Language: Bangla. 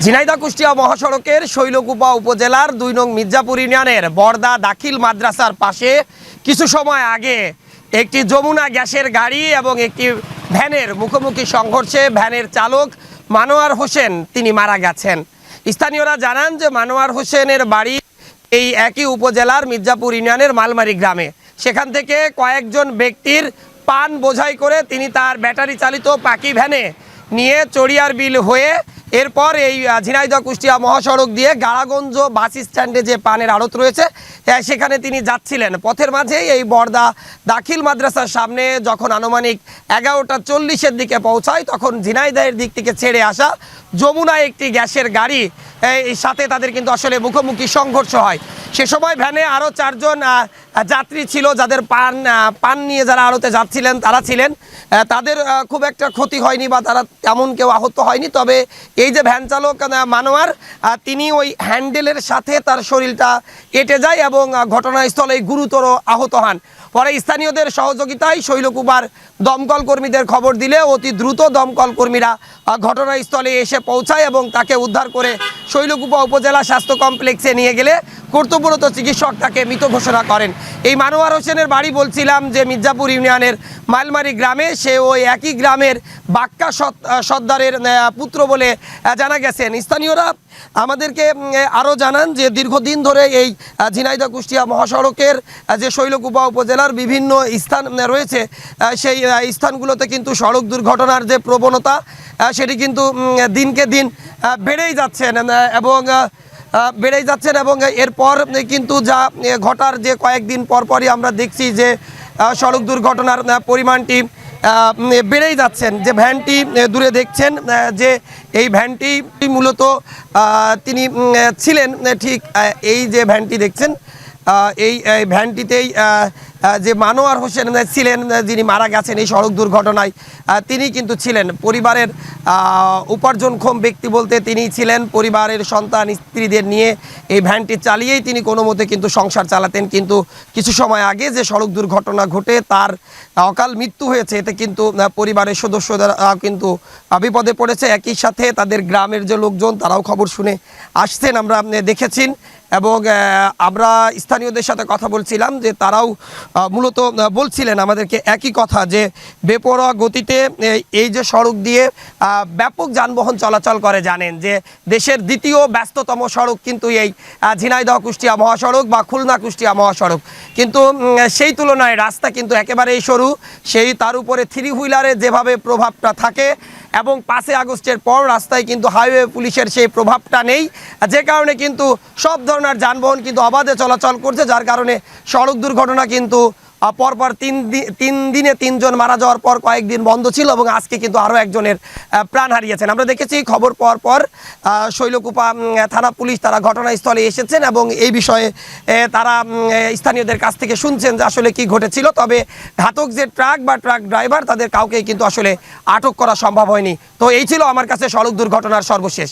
ঝিনাইদহ কুষ্টিয়া মহাসড়কের শৈলকুপা উপজেলার ২ নং মির্জাপুর ইউনিয়নের বর্দা দাখিল মাদ্রাসার পাশে কিছু সময় আগে একটি যমুনা গ্যাসের গাড়ি এবং একটি ভ্যানের মুখোমুখি সংঘর্ষে ভ্যানের চালক মানোয়ার হোসেন তিনি মারা গেছেন। স্থানীয়রা জানান যে মানোয়ার হোসেনের বাড়ি এই একই উপজেলার মির্জাপুর ইউনিয়নের মালমারি গ্রামে। সেখান থেকে কয়েকজন ব্যক্তির পান বোঝাই করে তিনি তার ব্যাটারি চালিত পাখি ভ্যানে নিয়ে চড়িয়ার বিল হয়ে এরপর এই ঝিনাইদহ কুষ্টিয়া মহাসড়ক দিয়ে গাড়াগঞ্জ বাস স্ট্যান্ডে যে পানের আড়ত রয়েছে সেখানে তিনি যাচ্ছিলেন। পথের মাঝেই এই বর্দা দাখিল মাদ্রাসার সামনে যখন আনুমানিক 11:40-এর দিকে পৌঁছায় তখন ঝিনাইদহের দিক থেকে ছেড়ে আসা যমুনা একটি গ্যাসের গাড়ি সাথে তাদের কিন্তু আসলে মুখোমুখি সংঘর্ষ হয়। সে সময় ভ্যানে আরও 4 জন যাত্রী ছিল, যাদের পান নিয়ে যারা আড়তে যাচ্ছিলেন তারা ছিলেন। তাদের খুব একটা ক্ষতি হয়নি বা তারা তেমন কেউ আহত হয়নি। তবে এই যে ভ্যান চালক মানোয়ার তিনি ওই হ্যান্ডেলের সাথে তার শরীরটা কেটে যায় এবং ঘটনাস্থলে গুরুতর আহত হন। পরে স্থানীয়দের সহযোগিতায় শৈলকুপার দমকল কর্মীদের খবর দিলে অতি দ্রুত দমকল কর্মীরা ঘটনাস্থলে এসে পৌঁছায় এবং তাকে উদ্ধার করে শৈলকুপা উপজেলা স্বাস্থ্য কমপ্লেক্সে নিয়ে গেলে কর্তব্যরত চিকিৎসক তাকে মৃত ঘোষণা করেন। এই মানোয়ার হোসেনের বাড়ি বলছিলাম যে মির্জাপুর ইউনিয়নের মালমারি গ্রামে। সে ওই একই গ্রামের বাক্কা সর্দারের পুত্র বলে জানা গেছেন। স্থানীয়রা আমাদেরকে আরও জানান যে দীর্ঘদিন ধরে এই ঝিনাইদহ কুষ্টিয়া মহাসড়কের যে শৈলকুপা উপজেলার বিভিন্ন স্থান রয়েছে সেই স্থানগুলোতে কিন্তু সড়ক দুর্ঘটনার যে প্রবণতা সেটি কিন্তু দিনকে দিন বেড়েই যাচ্ছেন এবং এরপর কিন্তু যা ঘটার যে কয়েকদিন পরপরই আমরা দেখছি যে সড়ক দুর্ঘটনার পরিমাণটি বেড়েই যাচ্ছেন। যে ভ্যানটি দূরে দেখছেন যে এই ভ্যানটি মূলত তিনি ছিলেন ঠিক এই যে ভ্যানটি দেখছেন এই ভ্যানটিতেই যে মানোয়ার হোসেন ছিলেন যিনি মারা গেছেন এই সড়ক দুর্ঘটনায় তিনি কিন্তু ছিলেন। পরিবারের উপার্জনক্ষম ব্যক্তি বলতে তিনি ছিলেন। পরিবারের সন্তান স্ত্রীদের নিয়ে এই ভ্যানটি চালিয়েই তিনি কোনো মতে কিন্তু সংসার চালাতেন। কিন্তু কিছু সময় আগে যে সড়ক দুর্ঘটনা ঘটে তার অকাল মৃত্যু হয়েছে, এতে কিন্তু পরিবারের সদস্যরা কিন্তু বিপদে পড়েছে। একই সাথে তাদের গ্রামের যে লোকজন তারাও খবর শুনে আসছেন, আমরা দেখেছি। এবং আমরা স্থানীয়দের সাথে কথা বলছিলাম যে তারাও মূলত বলছিলেন আমাদেরকে একই কথা যে বেপরোয়া গতিতে এই যে সড়ক দিয়ে ব্যাপক যানবাহন চলাচল করে। জানেন যে দেশের দ্বিতীয় ব্যস্ততম সড়ক কিন্তু এই ঝিনাইদহ কুষ্টিয়া মহাসড়ক বা খুলনা কুষ্টিয়া মহাসড়ক, কিন্তু সেই তুলনায় রাস্তা কিন্তু একেবারেই সরু। সেই তার উপরে 3 হুইলারের যেভাবে প্রভাবটা থাকে এবং 5 আগস্টের পর রাস্তায় কিন্তু হাইওয়ে পুলিশের সেই প্রভাবটা নেই, যে কারণে কিন্তু সব ধরনের যানবাহন কিন্তু অবাধে চলাচল করছে, যার কারণে সড়ক দুর্ঘটনা কিন্তু পরপর 3 দিনে 3 জন মারা যাওয়ার পর কয়েকদিন বন্ধ ছিল এবং আজকে কিন্তু আরও একজনের প্রাণ হারিয়েছেন। আমরা দেখেছি খবর পাওয়ার পর শৈলকুপা থানা পুলিশ তারা ঘটনাস্থলে এসেছেন এবং এই বিষয়ে তারা স্থানীয়দের কাছ থেকে শুনছেন যে আসলে কি ঘটেছিল। তবে ঘাতক যে ট্রাক বা ট্রাক ড্রাইভার তাদের কাউকে কিন্তু আসলে আটক করা সম্ভব হয়নি। তো এই ছিল আমার কাছে সড়ক দুর্ঘটনার সর্বশেষ।